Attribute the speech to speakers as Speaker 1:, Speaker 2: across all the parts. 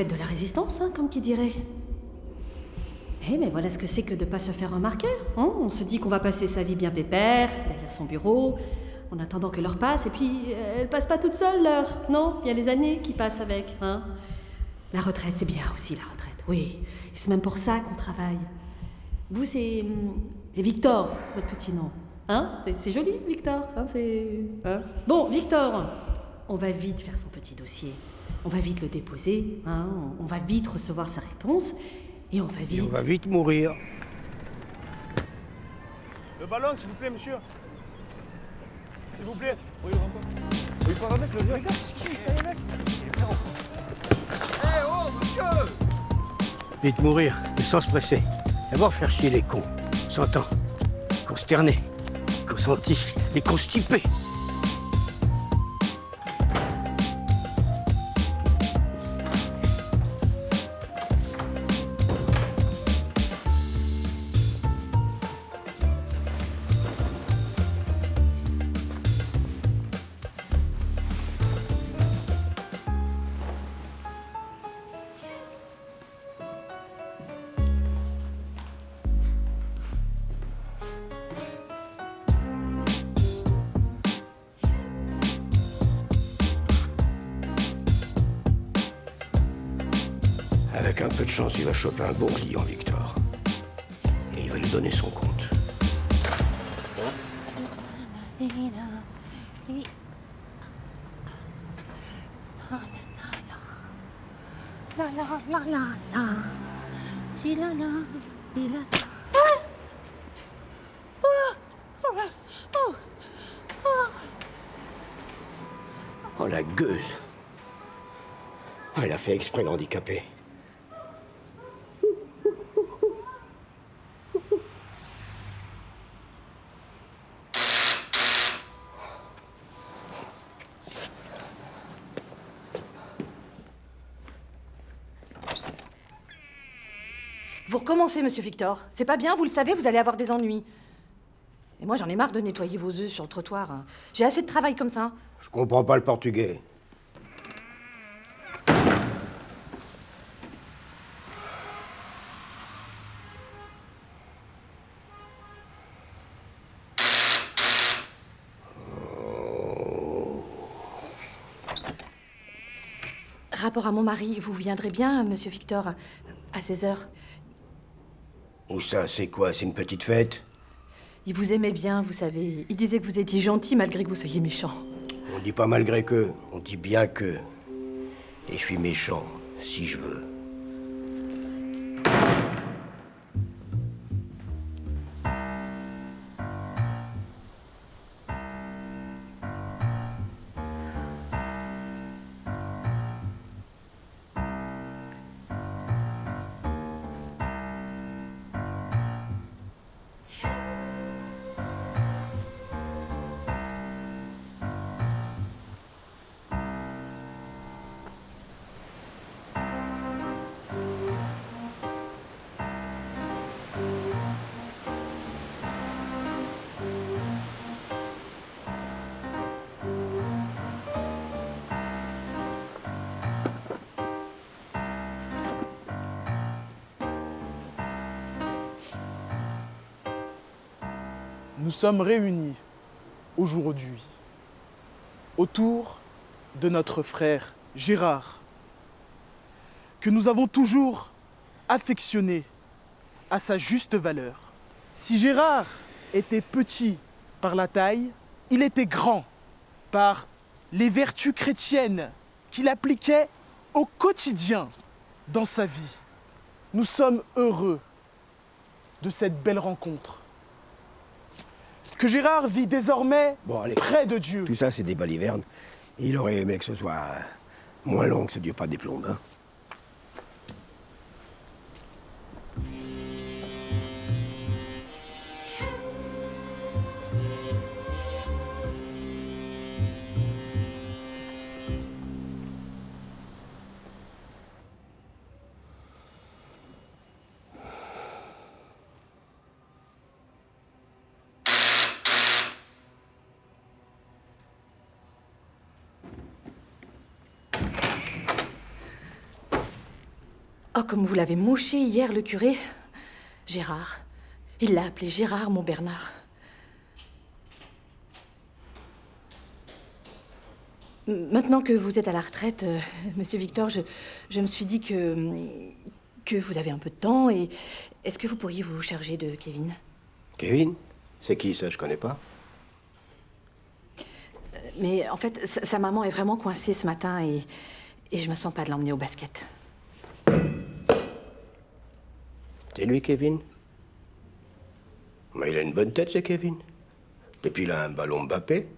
Speaker 1: faites de la résistance, hein, comme qui dirait. Eh, mais voilà ce que c'est que de pas se faire remarquer. Hein, on se dit qu'on va passer sa vie bien pépère, derrière son bureau, en attendant que l'heure passe, et puis elle passe pas toute seule, l'heure. Non, il y a les années qui passent avec. Hein. La retraite, c'est bien aussi, la retraite. Oui, et c'est même pour ça qu'on travaille. Vous, c'est Victor, votre petit nom. Hein? C'est joli, Victor. Hein, hein. Bon, Victor, on va vite faire son petit dossier. On va vite le déposer. Hein? On va vite recevoir sa réponse. Et on va vite...
Speaker 2: Et on va vite mourir.
Speaker 3: Le ballon, s'il vous plaît, monsieur. S'il vous plaît. Oui, il faut remettre le vieux. Qu'est-ce qu'il fait, les mecs?
Speaker 2: Eh oh, monsieur! Vite mourir, mais sans se presser. D'abord faire chier les cons. S'entend. Consternés. Consentis. Et constipés. Avec un peu de chance, il va choper un bon client, Victor. Et il va lui donner son compte. Oh, la gueuse. Ah, elle a fait exprès l'handicaper.
Speaker 4: Vous recommencez, monsieur Victor. C'est pas bien, vous le savez, vous allez avoir des ennuis. Et moi, j'en ai marre de nettoyer vos œufs sur le trottoir. J'ai assez de travail comme ça.
Speaker 2: Je comprends pas le portugais.
Speaker 4: Rapport à mon mari, vous viendrez bien, monsieur Victor, à 16h.
Speaker 2: Où ça, c'est quoi? C'est une petite fête?
Speaker 4: Il vous aimait bien, vous savez. Il disait que vous étiez gentil malgré que vous soyez méchant.
Speaker 2: On dit pas malgré que, on dit bien que. Et je suis méchant, si je veux.
Speaker 3: Nous sommes réunis aujourd'hui autour de notre frère Gérard, que nous avons toujours affectionné à sa juste valeur. Si Gérard était petit par la taille, il était grand par les vertus chrétiennes qu'il appliquait au quotidien dans sa vie. Nous sommes heureux de cette belle rencontre. Que Gérard vit désormais
Speaker 2: Bon, allez.
Speaker 3: près de Dieu.
Speaker 2: Tout ça, c'est des balivernes. Et il aurait aimé que ce soit moins long, que ça dure pas des plombes, hein.
Speaker 4: Oh, comme vous l'avez mouché hier, le curé. Gérard. Il l'a appelé Gérard, mon Bernard. Maintenant que vous êtes à la retraite, Monsieur Victor, je me suis dit que vous avez un peu de temps et est-ce que vous pourriez vous charger de Kevin?
Speaker 2: Kevin? C'est qui ça? Je connais pas.
Speaker 4: Mais en fait, sa maman est vraiment coincée ce matin et je me sens pas de l'emmener au basket.
Speaker 2: C'est lui, Kevin? Mais il a une bonne tête, c'est Kevin. Et puis il a un ballon Mbappé.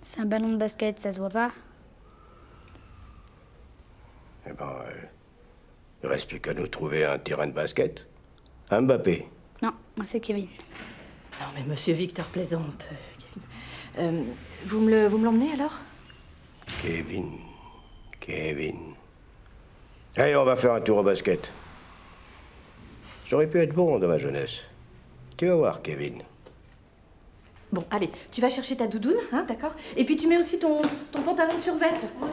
Speaker 5: C'est un ballon de basket, ça se voit pas?
Speaker 2: Eh ben, il reste plus qu'à nous trouver un terrain de basket. Un Mbappé.
Speaker 5: Non, moi c'est Kevin.
Speaker 4: Non mais Monsieur Victor plaisante, Kevin. Vous me l'emmenez alors?
Speaker 2: Kevin. Allez, on va faire un tour au basket. J'aurais pu être bon dans ma jeunesse. Tu vas voir, Kevin.
Speaker 4: Bon, allez, tu vas chercher ta doudoune, hein, d'accord? Et puis tu mets aussi ton pantalon de survêt. Oui.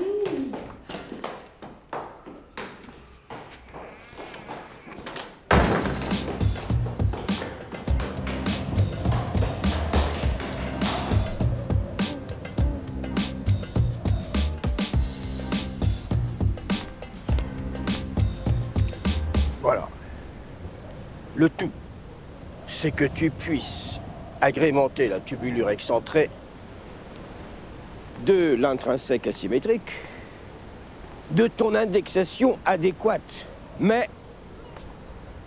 Speaker 2: Voilà. Le tout, c'est que tu puisses agrémenter la tubulure excentrée de l'intrinsèque asymétrique, de ton indexation adéquate, mais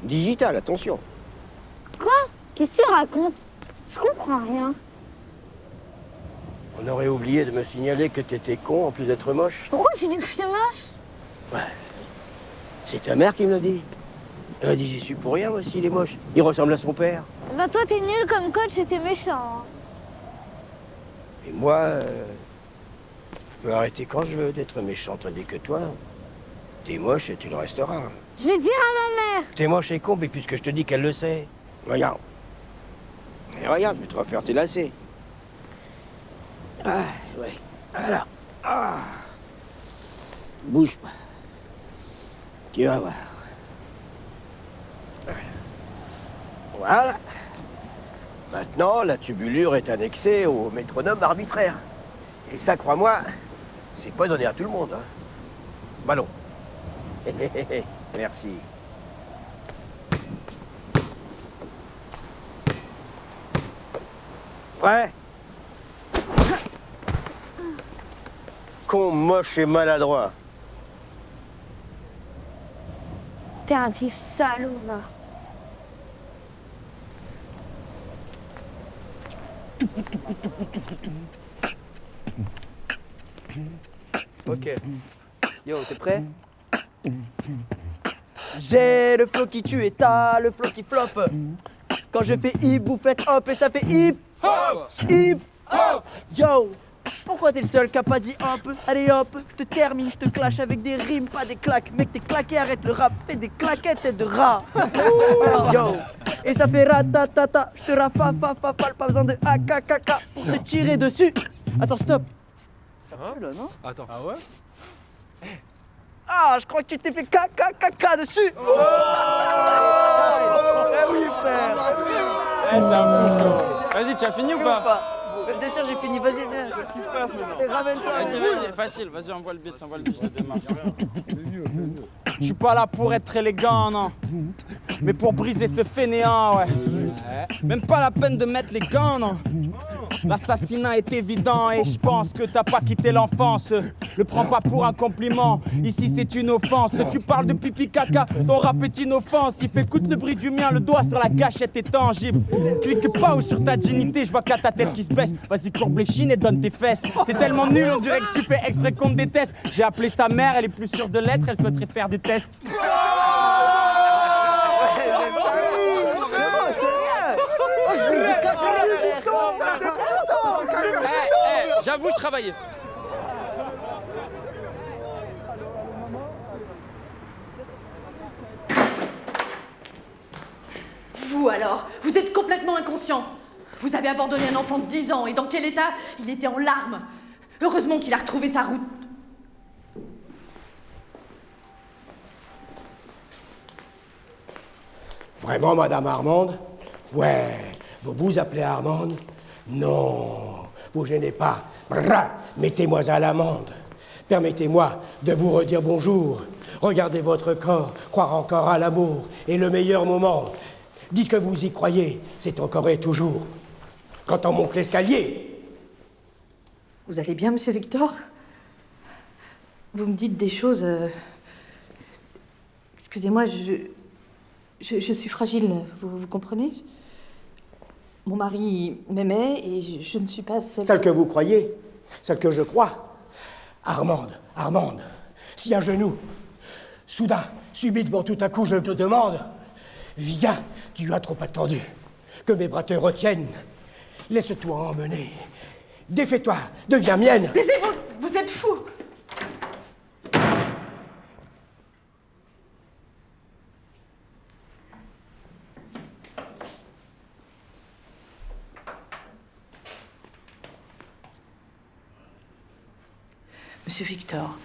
Speaker 2: digitale, attention.
Speaker 5: Quoi? Qu'est-ce que tu racontes? Je comprends rien.
Speaker 2: On aurait oublié de me signaler que t'étais con en plus d'être moche.
Speaker 5: Pourquoi tu dis que je suis moche?
Speaker 2: Ouais. C'est ta mère qui me l'a dit. Elle a dit j'y suis pour rien, moi, s'il est moche. Il ressemble à son père.
Speaker 5: Bah toi t'es nul comme coach et t'es méchant. Hein.
Speaker 2: Et moi, je peux arrêter quand je veux d'être méchant, tandis que toi, t'es moche et tu le resteras.
Speaker 5: Je vais dire à ma mère.
Speaker 2: T'es moche et con, mais puisque je te dis qu'elle le sait. Regarde. Et regarde, je vais te refaire tes lacets. Ah, ouais. Alors. Ah. Bouge pas. Tu vas voir. Voilà. Maintenant, la tubulure est annexée au métronome arbitraire. Et ça, crois-moi, c'est pas donné à tout le monde. Hein. Ballon. Merci. Ouais. Con, moche et maladroit.
Speaker 5: T'es un petit salaud va.
Speaker 6: Ok. Yo, t'es prêt? J'ai le flow qui tue et t'as le flow qui flop. Quand je fais hip, vous faites hop et ça fait hip hop, hip hop. Yo, pourquoi t'es le seul qui a pas dit hop? Allez hop, je te termine, je te clash avec des rimes, pas des claques. Mec, t'es claqué, arrête le rap, fais des claquettes, tête de rat. Yo, et ça fait ratatata, je te rafafafafale, pas besoin de akakaka pour te tirer dessus. Attends, stop. Ça pue là, non?
Speaker 7: Attends.
Speaker 3: Ah ouais?
Speaker 6: Ah, je crois que tu t'es fait caca dessus. Oh eh oui, frère.
Speaker 7: Eh, t'es un fou, frérot. Vas-y, tu as fini ou pas?
Speaker 6: Bien sûr, j'ai fini. Vas-y, viens. Qu'est-ce qui se passe maintenant? Ramène-toi.
Speaker 7: Vas-y, facile. Vas-y, envoie le beat, je te démarre. Je suis pas là pour être élégant, non. Mais pour briser ce fainéant, ouais. Même pas la peine de mettre les gants, non. L'assassinat est évident et je pense que t'as pas quitté l'enfance. Le prends pas pour un compliment, ici c'est une offense. Tu parles de pipi caca, ton rap est inoffensif. Écoute le bruit du mien, le doigt sur la gâchette est tangible. Clique pas ou sur ta dignité, je vois qu'à ta tête qui se baisse. Vas-y, courbe les chines et donne tes fesses. T'es tellement nul, on dirait que tu fais exprès qu'on te déteste. J'ai appelé sa mère, elle est plus sûre de l'être, elle souhaiterait faire des tests. J'avoue, je travaillais.
Speaker 4: Vous alors, vous êtes complètement inconscient. Vous avez abandonné un enfant de 10 ans et dans quel état? Il était en larmes. Heureusement qu'il a retrouvé sa route.
Speaker 2: Vraiment, Madame Armande? Ouais, vous vous appelez Armande? Non, vous gênez pas. Brrr, mettez-moi à l'amende. Permettez-moi de vous redire bonjour. Regardez votre corps, croire encore à l'amour est le meilleur moment. Dites que vous y croyez, c'est encore et toujours. Quand on monte l'escalier.
Speaker 4: Vous allez bien, monsieur Victor? Vous me dites des choses... Excusez-moi, je suis fragile, vous comprenez? Mon mari m'aimait et je ne suis pas celle...
Speaker 2: Celle que vous croyez, celle que je crois. Armande, si un genou, soudain, subitement, tout à coup, je te demande, viens, tu as trop attendu, que mes bras te retiennent, laisse-toi emmener, défais-toi, deviens mienne.
Speaker 4: Taisez-vous, vous êtes fou! Monsieur Victor.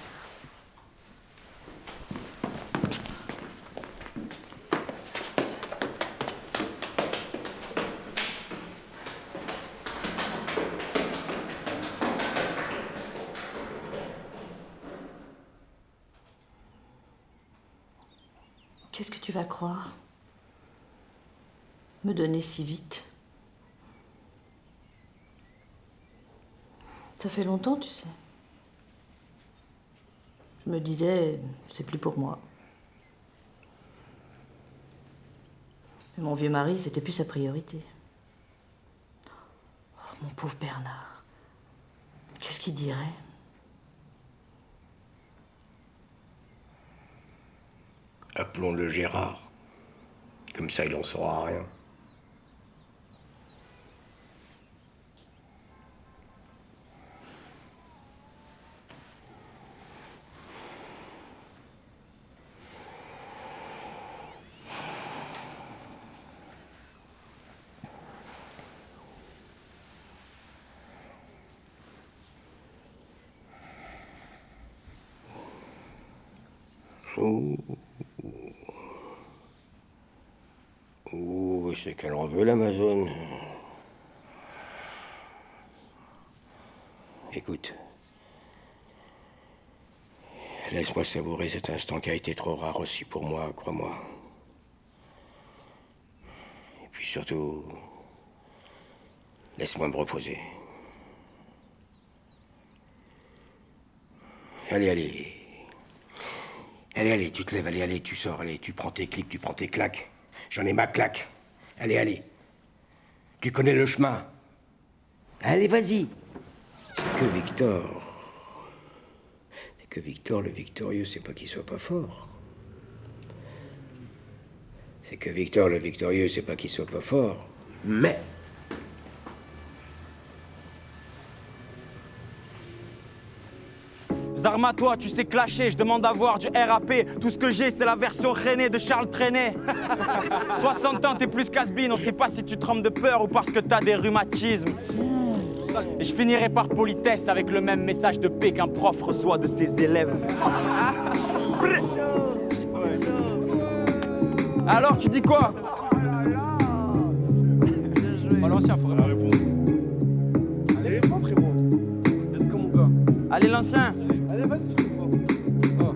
Speaker 4: Qu'est-ce que tu vas croire? Me donner si vite? Ça fait longtemps, tu sais. Je me disais, c'est plus pour moi. Mais mon vieux mari, c'était plus sa priorité. Oh, mon pauvre Bernard. Qu'est-ce qu'il dirait?
Speaker 2: Appelons-le Gérard. Comme ça, il en saura rien. Oh, c'est qu'elle en veut, l'Amazone. Écoute, laisse-moi savourer cet instant qui a été trop rare aussi pour moi, crois-moi. Et puis surtout, laisse-moi me reposer. Allez. Allez, tu te lèves, allez, tu sors, allez, tu prends tes clics, tu prends tes claques. J'en ai ma claque. Allez. Tu connais le chemin. Allez, vas-y. C'est que Victor, le victorieux, c'est pas qu'il soit pas fort. C'est que Victor, le victorieux, c'est pas qu'il soit pas fort. Mais...
Speaker 7: Zarma, toi, tu sais clasher, je demande à voir du RAP. Tout ce que j'ai, c'est la version René de Charles Trenet. 60 ans, t'es plus casse-bine, on sait pas si tu trembles de peur ou parce que t'as des rhumatismes. Et je finirai par politesse avec le même message de paix qu'un prof reçoit de ses élèves. Alors, tu dis quoi? Oh, l'ancien, faudrait pas répondre. Allez, réponds, frérot. Let's go, mon gars. Allez, l'ancien. Allez, vas-y. Oh.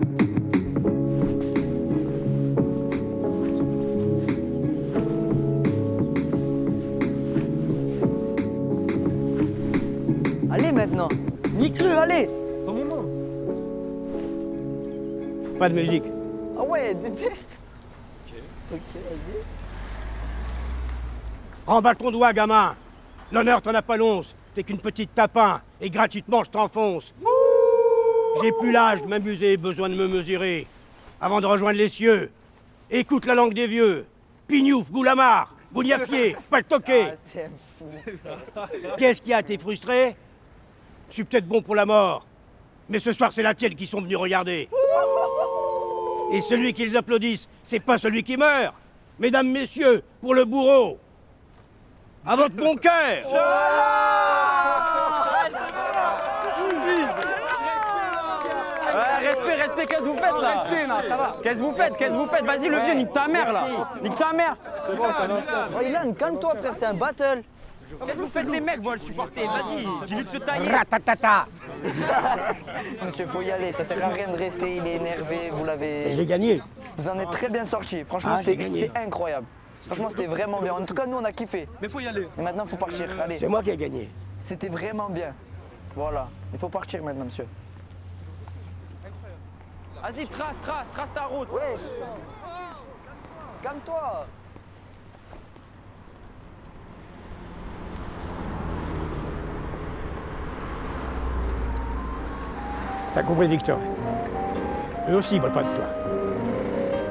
Speaker 6: Allez maintenant, nique-le, allez.
Speaker 3: Dans mon main.
Speaker 2: Pas de musique.
Speaker 6: Ah ouais, Dédé. Ok, vas-y.
Speaker 2: Remballe ton doigt, gamin. L'honneur, t'en as pas l'once. T'es qu'une petite tapin. Et gratuitement, je t'enfonce. J'ai plus l'âge de m'amuser, besoin de me mesurer. Avant de rejoindre les cieux, écoute la langue des vieux. Pignouf, Goulamar, Bougnafier, pas le toquer.
Speaker 6: Ah, c'est fou.
Speaker 2: Qu'est-ce qui a été frustré? Je suis peut-être bon pour la mort. Mais ce soir, c'est la tienne qui sont venus regarder. Et celui qu'ils applaudissent, c'est pas celui qui meurt. Mesdames, messieurs, pour le bourreau. À votre bon cœur.
Speaker 7: Ouais, respect, qu'est-ce que vous faites respect, là, ça va. Qu'est-ce que vous faites? Vas-y, le vieux, nique ta mère, là. Nique ta mère.
Speaker 6: Oh, Ilan, calme-toi, frère, c'est un battle.
Speaker 7: Qu'est-ce que vous faites, les mecs, vous le supporter? Vas-y, dis-lui de se tailler.
Speaker 2: Ratatata.
Speaker 6: Monsieur, faut y aller, ça sert à rien de rester, il est énervé, vous l'avez...
Speaker 2: J'ai gagné.
Speaker 6: Vous en êtes très bien sorti, franchement, c'était incroyable. Franchement, c'était vraiment bien. En tout cas, nous, on a kiffé.
Speaker 3: Mais faut y aller.
Speaker 6: Et maintenant, faut partir, allez.
Speaker 2: C'est moi qui ai gagné.
Speaker 6: C'était vraiment bien. Voilà, il faut partir maintenant, monsieur.
Speaker 7: Vas-y, trace ta route.
Speaker 6: Wesh. Calme-toi.
Speaker 2: T'as compris, Victor? Eux aussi, ils veulent pas de toi.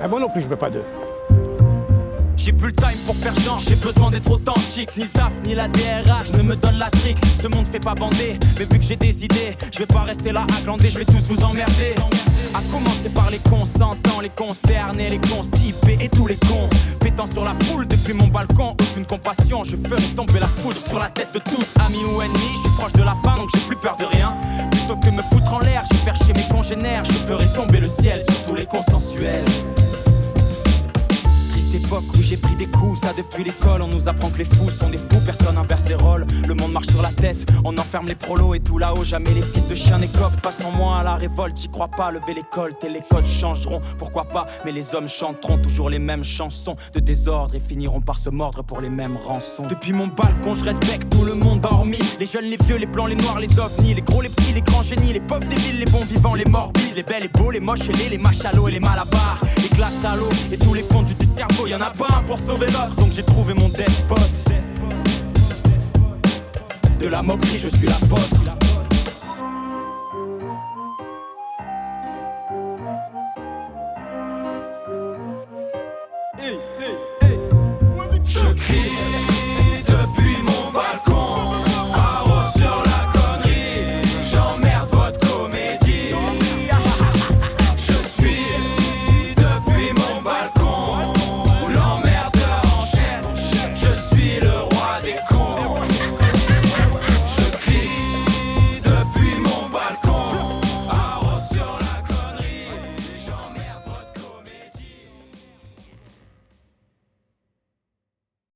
Speaker 2: Ah, moi non plus, je veux pas d'eux.
Speaker 7: J'ai plus le time pour faire genre, j'ai besoin d'être authentique. Ni le taf, ni la DRH ne me donne la trique. Ce monde fait pas bander, mais vu que j'ai des idées, je vais pas rester là à glander, je vais tous vous emmerder. A commencer par les consentants, les consternés, les constipés et tous les cons. Pétant sur la foule depuis mon balcon, aucune compassion, je ferai tomber la foudre sur la tête de tous. Amis ou ennemis, je suis proche de la fin donc j'ai plus peur de rien. Plutôt que me foutre en l'air, je vais faire chier mes congénères, je ferai tomber le ciel sur tous les consensuels. Époque où j'ai pris des coups, ça depuis l'école on nous apprend que les fous sont des fous, personne inverse les rôles. Le monde marche sur la tête, on enferme les prolos et tout là-haut, jamais les fils de chiens n'écopent. Façon moi à la révolte, j'y crois pas, lever les coltes et les codes changeront, pourquoi pas, mais les hommes chanteront toujours les mêmes chansons de désordre et finiront par se mordre pour les mêmes rançons. Depuis mon balcon je respecte tout le monde hormis les jeunes, les vieux, les blancs, les noirs, les ovnis, les gros, les petits, les grands génies, les pauvres débiles, les bons vivants, les morbides, les belles, les beaux, les moches et les machalots et les malabars, les glaces à l'eau et tous les fondus du cerveau. Y'en a pas un pour sauver l'autre, donc j'ai trouvé mon despote. De la moquerie, je suis l'apôtre. Je crie